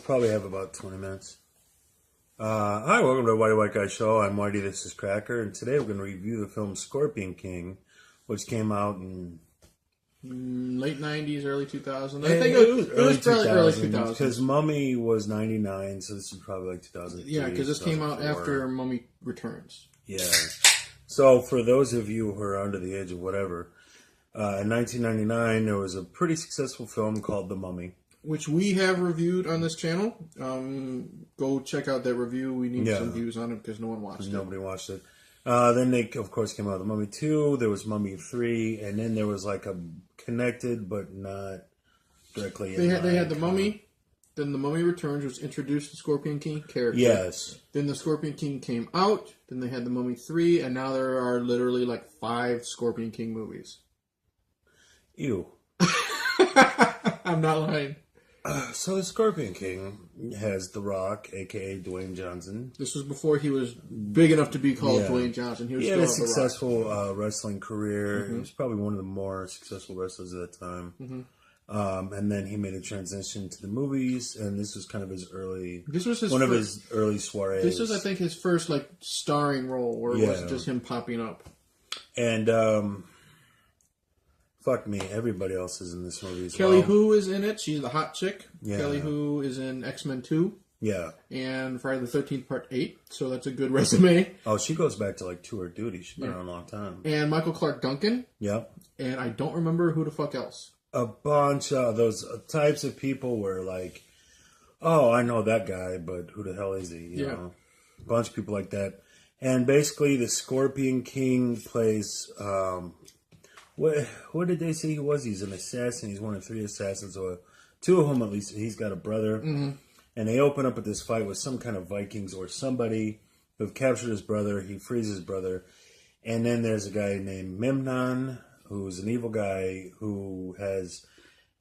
probably have about 20 minutes. Hi, welcome to the Whitey White Guy Show. I'm Whitey, this is Cracker, and today we're going to review the film Scorpion King, which came out in... late 90s, early 2000s. I think it was probably early 2000s. Because Mummy was 99, so this is probably like 2003. Yeah, because this came out after Mummy Returns. Yeah. So for those of you who are under the age of whatever, in 1999 there was a pretty successful film called The Mummy. Which we have reviewed on this channel. Go check out that review. We need some views on it because no one watched it. Nobody watched it. Then they, of course, came out with The Mummy 2. There was Mummy 3. And then there was like a connected but not directly. They had The Mummy. Then The Mummy Returns, which introduced the Scorpion King character. Yes. Then the Scorpion King came out. Then they had The Mummy 3. And now there are literally like 5 Scorpion King movies. Ew. I'm not lying. So the Scorpion King has The Rock, a.k.a. Dwayne Johnson. This was before he was big enough to be called Dwayne Johnson. He had a successful wrestling career. He was probably one of the more successful wrestlers at that time. And then he made a transition to the movies, and this was kind of his early... This was his his early soirees. This was, I think, his first like starring role, where it wasn't just him popping up. And... fuck me, everybody else is in this movie as Kelly Hu is in it. She's the hot chick. Yeah. Kelly Hu is in X-Men 2. Yeah. And Friday the 13th Part 8. So that's a good resume. Oh, she goes back to like Tour of Duty. She's been around a long time. And Michael Clark Duncan. Yep. And I don't remember who the fuck else. A bunch of those types of people were like, oh, I know that guy, but who the hell is he? You know? A bunch of people like that. And basically the Scorpion King plays... What did they say he was? He's an assassin. He's one of 3 assassins, or 2 of them at least. He's got a brother. And they open up with this fight with some kind of Vikings or somebody who have captured his brother. He frees his brother. And then there's a guy named Memnon, who's an evil guy who has...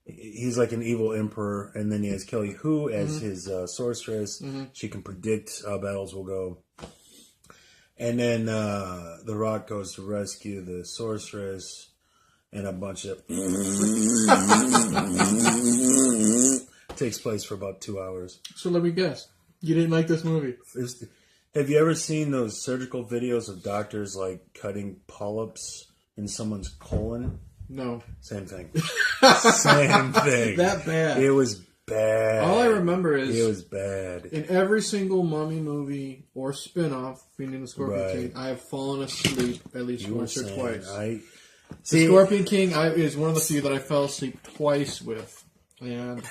He's like an evil emperor. And then he has Kelly Hu as his sorceress. She can predict how battles will go. And then The Rock goes to rescue the sorceress... And a bunch of... takes place for about 2 hours. So let me guess. You didn't like this movie? Have you ever seen those surgical videos of doctors, like, cutting polyps in someone's colon? No. Same thing. Same thing. That bad? It was bad. All I remember is... It was bad. In every single Mummy movie or spin-off, meaning the Scorpion King, I have fallen asleep at least once or twice. The Scorpion King is one of the few that I fell asleep twice with, and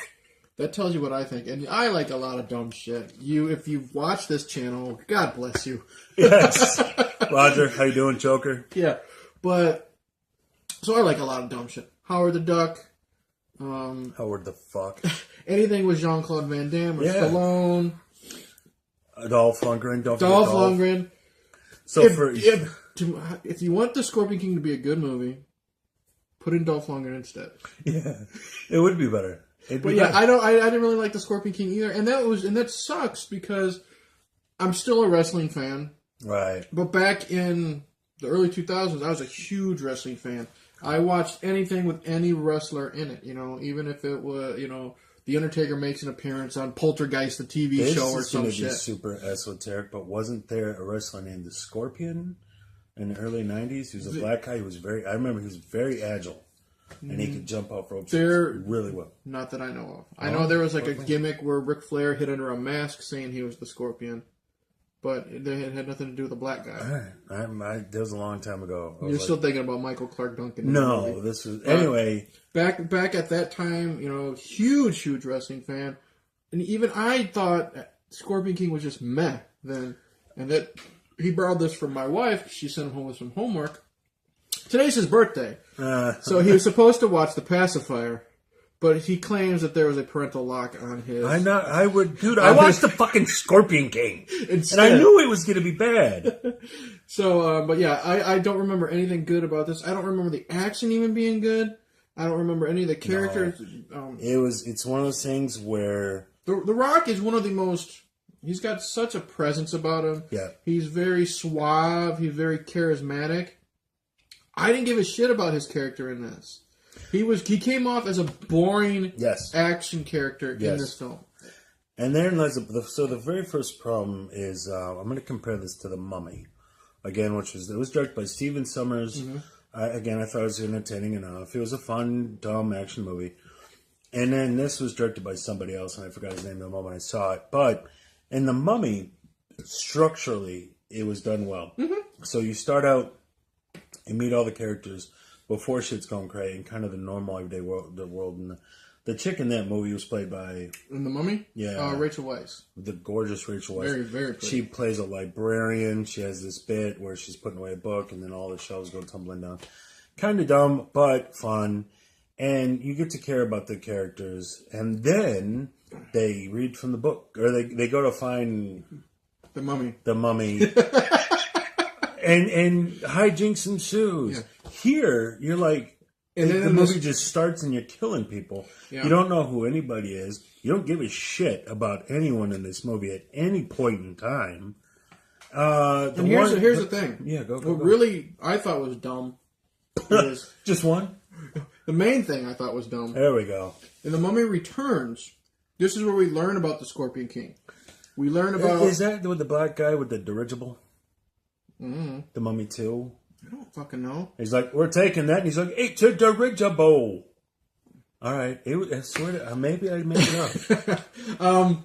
that tells you what I think. And I like a lot of dumb shit. If you've watched this channel, God bless you. Yes, Roger, how you doing, Joker? Yeah, but so I like a lot of dumb shit. Howard the Duck. Howard the fuck. Anything with Jean-Claude Van Damme or Stallone. Dolph Lundgren. Dolph Lundgren. So if you want the Scorpion King to be a good movie, put in Dolph Lundgren instead. Yeah, it would be better. I didn't really like the Scorpion King either, and that sucks because I'm still a wrestling fan. Right. But back in the early 2000s, I was a huge wrestling fan. I watched anything with any wrestler in it. Even if it was The Undertaker makes an appearance on Poltergeist, the TV show, or some shit. This is super esoteric, but wasn't there a wrestler named the Scorpion in the early 90s? He was a black guy. I remember he was very agile, and he could jump off ropes really well. Not that I know of. I know there was like a gimmick where Ric Flair hid under a mask saying he was the Scorpion, but it had nothing to do with the black guy. That was a long time ago. You're still thinking about Michael Clark Duncan. No, this was... Anyway... Back at that time, huge wrestling fan. And even I thought Scorpion King was just meh then. And that he borrowed this from my wife. She sent him home with some homework. Today's his birthday. So he was supposed to watch The Pacifier. But he claims that there was a parental lock on his... I watched the fucking Scorpion King. And I knew it was going to be bad. So, but yeah, I don't remember anything good about this. I don't remember the action even being good. I don't remember any of the characters. No. It's one of those things where... The Rock is one of the most... He's got such a presence about him. Yeah. He's very suave. He's very charismatic. I didn't give a shit about his character in this. He came off as a boring action character in this film. And then, so the very first problem is, I'm going to compare this to The Mummy, again, it was directed by Stephen Sommers. Again, I thought it was entertaining enough. It was a fun, dumb action movie. And then this was directed by somebody else, and I forgot his name the moment I saw it. But in The Mummy, structurally, it was done well. So you start out, you meet all the characters before shit's going crazy, and kind of the normal everyday world. And the chick in that movie was played by... In The Mummy? Yeah. Rachel Weisz. The gorgeous Rachel Weisz. Very, very pretty. She plays a librarian. She has this bit where she's putting away a book, and then all the shelves go tumbling down. Kind of dumb, but fun. And you get to care about the characters. And then they read from the book. Or they go to find... The Mummy. The Mummy. and hijinks ensues. Yeah. Here, you're like... And then the movie just starts and you're killing people. Yeah. You don't know who anybody is. You don't give a shit about anyone in this movie at any point in time. Here's the thing. Yeah, go. Really, I thought was dumb. Was just one? The main thing I thought was dumb. There we go. In The Mummy Returns, this is where we learn about the Scorpion King. We learn about... Is that with the black guy with the dirigible? Mm-hmm. The Mummy 2? I don't fucking know. He's like, we're taking that. And he's like, it's a dirigible. All right. I swear to, maybe I made it up.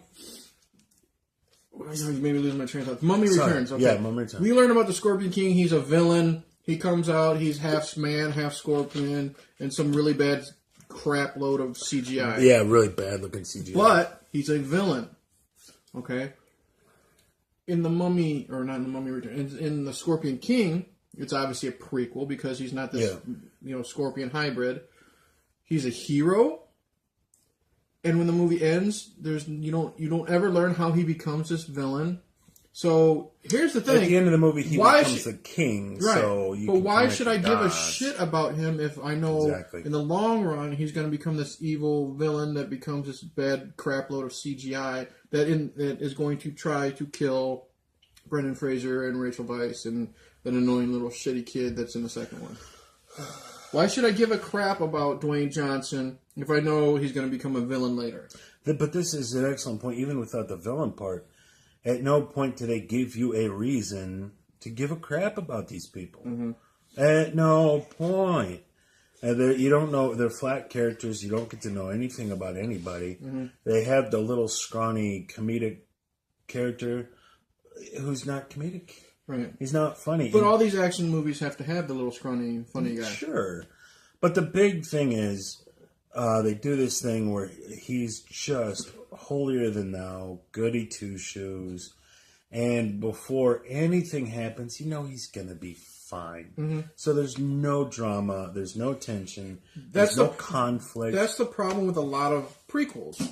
Maybe losing my train of thought. Mummy Returns. Okay. Yeah, Mummy Returns. We learn about the Scorpion King. He's a villain. He comes out. He's half man, half scorpion, and some really bad crap load of CGI. Yeah, really bad looking CGI. But he's a villain. Okay? In The Mummy, or not in The Mummy Returns, in The Scorpion King... It's obviously a prequel because he's not this, scorpion hybrid. He's a hero, and when the movie ends, you don't ever learn how he becomes this villain. So here's the thing: at the end of the movie, he becomes the king. Right. So but why should I give a shit about him if I know in the long run he's going to become this evil villain that becomes this bad crap load of CGI that is going to try to kill Brendan Fraser and Rachel Weisz and an annoying little shitty kid that's in the second one. Why should I give a crap about Dwayne Johnson if I know he's going to become a villain later? But this is an excellent point. Even without the villain part, at no point do they give you a reason to give a crap about these people. Mm-hmm. At no point. You don't know. They're flat characters. You don't get to know anything about anybody. Mm-hmm. They have the little scrawny comedic character who's not comedic. Right. He's not funny. But all these action movies have to have the little scrawny, funny guy. Sure. But the big thing is, they do this thing where he's just holier than thou, goody two-shoes, and before anything happens, he's going to be fine. Mm-hmm. So there's no drama, there's no tension, there's no conflict. That's the problem with a lot of prequels.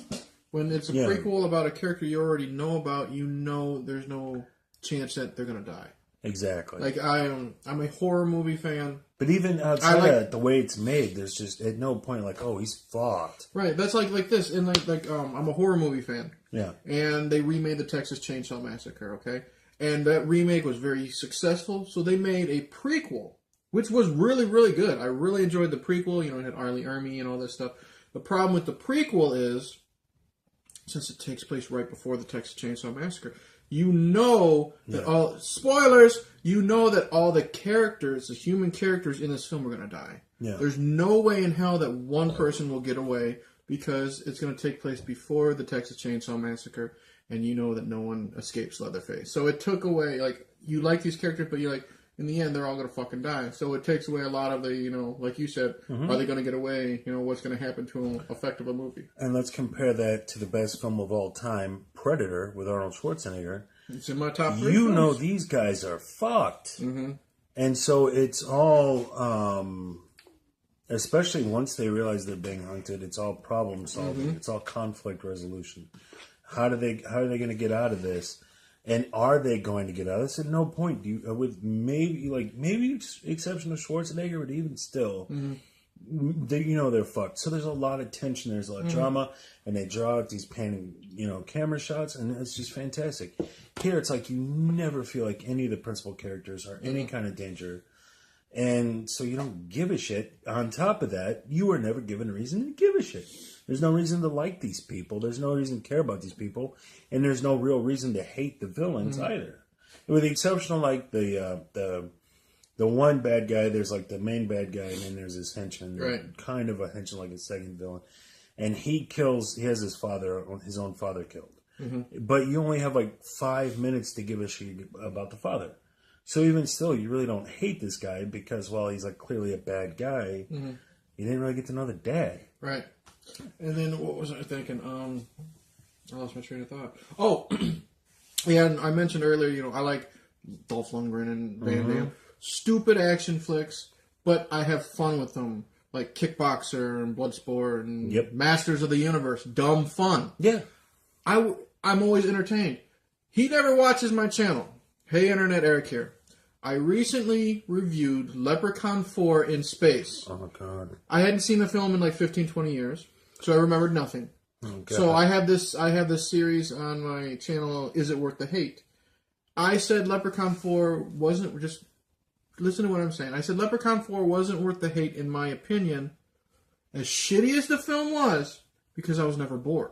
When it's a prequel about a character you already know about, there's no chance that they're going to die. Exactly. Like, I'm a horror movie fan. But even outside of that, the way it's made, there's just at no point like, oh, he's fought. Right. That's like this. And I'm a horror movie fan. Yeah. And they remade the Texas Chainsaw Massacre, okay? And that remake was very successful. So they made a prequel, which was really, really good. I really enjoyed the prequel. It had Arlie Ermey and all this stuff. The problem with the prequel is, since it takes place right before the Texas Chainsaw Massacre, that all spoilers. That all the characters, the human characters in this film, are going to die. Yeah. There's no way in hell that one person will get away because it's going to take place before the Texas Chainsaw Massacre, and that no one escapes Leatherface. So it took away you like these characters, but you're like, in the end, they're all going to fucking die. So it takes away a lot of the, like you said, are they going to get away? What's going to happen to them effect of a movie? And let's compare that to the best film of all time, Predator, with Arnold Schwarzenegger. It's in my top 3 films. These guys are fucked. Mm-hmm. And so it's all, especially once they realize they're being hunted, it's all problem solving. Mm-hmm. It's all conflict resolution. How are they going to get out of this? And are they going to get out of this? At no point do you, with maybe exception of Schwarzenegger, but even still, they're fucked. So there's a lot of tension. There's a lot of drama, and they draw out these panning, camera shots, and it's just fantastic. Here, it's like you never feel like any of the principal characters are any kind of danger, and so you don't give a shit. On top of that, you were never given a reason to give a shit. There's no reason to like these people. There's no reason to care about these people. And there's no real reason to hate the villains either. With the exception of like the one bad guy, there's like the main bad guy, and then there's his henchman, kind of a henchman, like a second villain. And he has his own father killed. But you only have like 5 minutes to give a shit about the father. So even still, you really don't hate this guy because, while he's like clearly a bad guy, you didn't really get to know the dad. Right. And then what was I thinking? I lost my train of thought. Oh, yeah, and I mentioned earlier, I like Dolph Lundgren and Van Damme. Stupid action flicks, but I have fun with them. Like Kickboxer and Bloodsport and Masters of the Universe. Dumb fun. Yeah. I'm always entertained. He never watches my channel. Hey, Internet, Eric here. I recently reviewed Leprechaun 4 in Space. Oh, God. I hadn't seen the film in like 15, 20 years, so I remembered nothing. Oh, so I have this series on my channel, Is It Worth the Hate? I said Leprechaun 4 wasn't, just listen to what I'm saying. I said Leprechaun 4 wasn't worth the hate, in my opinion, as shitty as the film was, because I was never bored.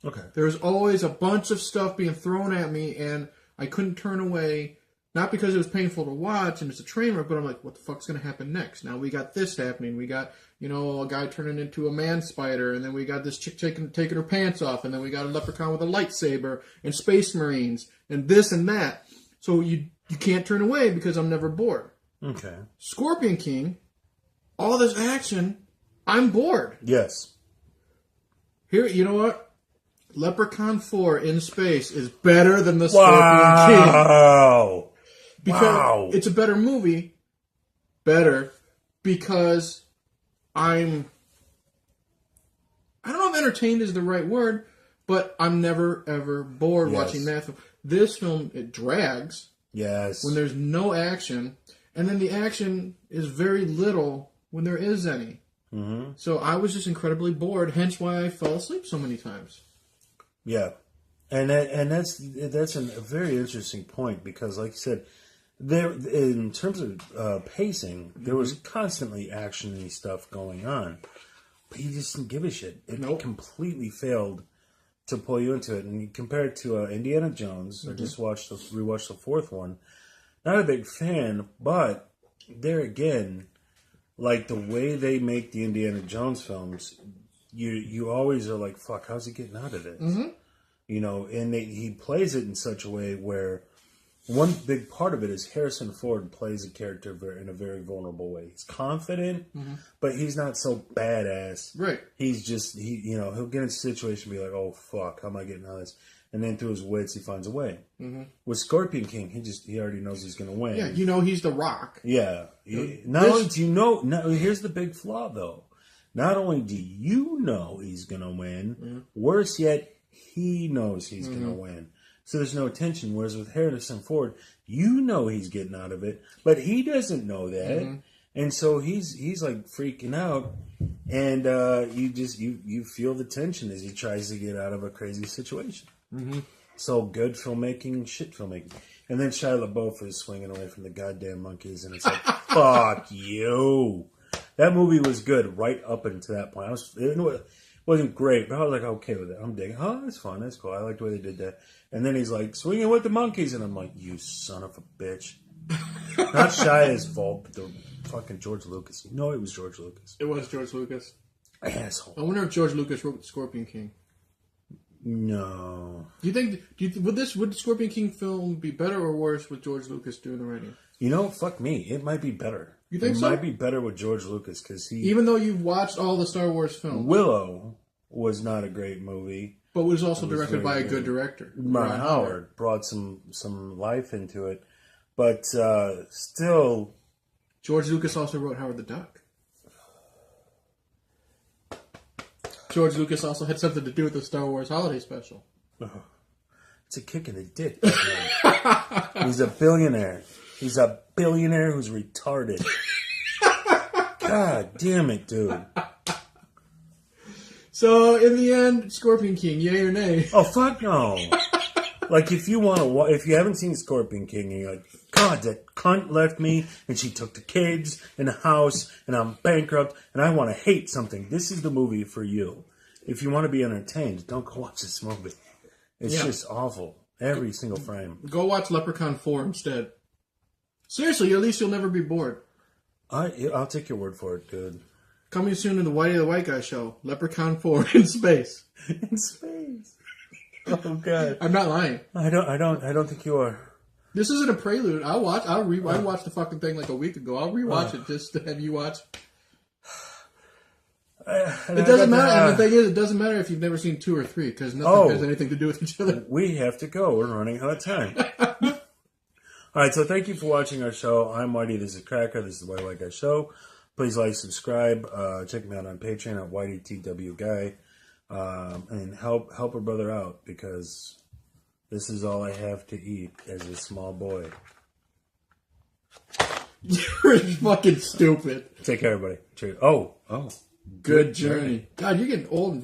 Okay. There was always a bunch of stuff being thrown at me, and I couldn't turn away. Not because it was painful to watch and it's a train wreck, but I'm like, what the fuck's going to happen next? Now we got this happening. We got, a guy turning into a man spider, and then we got this chick taking her pants off, and then we got a leprechaun with a lightsaber, and space marines, and this and that. So you can't turn away because I'm never bored. Okay. Scorpion King, all this action, I'm bored. Yes. Here, you know what? Leprechaun 4 in Space is better than the Scorpion King. Wow. Because it's a better movie. Better. Because I don't know if entertained is the right word, but I'm never, ever bored watching that film. This film, it drags. Yes. When there's no action. And then the action is very little when there is any. Mm-hmm. So I was just incredibly bored, hence why I fell asleep so many times. Yeah. And that's a very interesting point, because, like you said, there, in terms of pacing, there was constantly action-y stuff going on, but you just didn't give a shit. It completely failed to pull you into it. And you compare it to Indiana Jones. I just rewatched the fourth one. Not a big fan, but there again, like the way they make the Indiana Jones films, you always are like, fuck, how's he getting out of this? And he plays it in such a way where one big part of it is Harrison Ford plays a character in a very vulnerable way. He's confident, but he's not so badass. Right. He's just, he'll get in a situation and be like, oh, fuck, how am I getting out of this? And then through his wits, he finds a way. With Scorpion King, he already knows he's going to win. Yeah, he's the Rock. Yeah. Not only do you know, here's the big flaw, though. Not only do you know he's going to win, worse yet, he knows he's going to win. So there's no tension. Whereas with Harrison Ford, you know he's getting out of it, but he doesn't know that. And so he's like freaking out. And you feel the tension as he tries to get out of a crazy situation. So good filmmaking, shit filmmaking. And then Shia LaBeouf is swinging away from the goddamn monkeys, and it's like, fuck you. That movie was good right up until that point. It wasn't great, but I was like, okay with it. I'm digging. Oh, that's fun. That's cool. I like the way they did that. And then he's like, swinging with the monkeys. And I'm like, you son of a bitch. Not Shia's fault, but the fucking George Lucas. You know it was George Lucas. It was George Lucas. Asshole. I wonder if George Lucas wrote Scorpion King. No. Would the Scorpion King film be better or worse with George Lucas doing the writing? Fuck me. It might be better. You think so? It might be better with George Lucas, because even though you've watched all the Star Wars films. Willow was not a great movie, but was also directed by a good director. Ron Howard brought some life into it, but still, George Lucas also wrote Howard the Duck. George Lucas also had something to do with the Star Wars holiday special. It's a kick in the dick. He's a billionaire. He's a billionaire who's retarded. God damn it, dude. So, in the end, Scorpion King, yay or nay? Oh, fuck no. Like, if you haven't seen Scorpion King, and you're like, God, that cunt left me, and she took the kids and the house, and I'm bankrupt, and I want to hate something. This is the movie for you. if you want to be entertained, don't go watch this movie. It's Yeah. just awful. Every single frame. Go watch Leprechaun 4 instead. Seriously, at least you'll never be bored. I'll take your word for it, dude. Coming soon in the Whitey the White Guy show, Leprechaun 4 in space. In space. Oh God. I'm not lying. I don't think you are. This isn't a prelude. I watched the fucking thing like a week ago. I'll rewatch it just to have you watch. It doesn't matter. And the thing is, it doesn't matter if you've never seen 2 or 3 because nothing has anything to do with each other. We have to go. We're running out of time. All right, so thank you for watching our show. I'm Whitey. This is Cracker. This is the Whitey White Guy Show. Please like, subscribe. Check me out on Patreon at WhiteyTW Guy. And help a brother out because this is all I have to eat as a small boy. You're fucking stupid. Take care, everybody. Cheers. Oh. Good journey. God, you're getting old and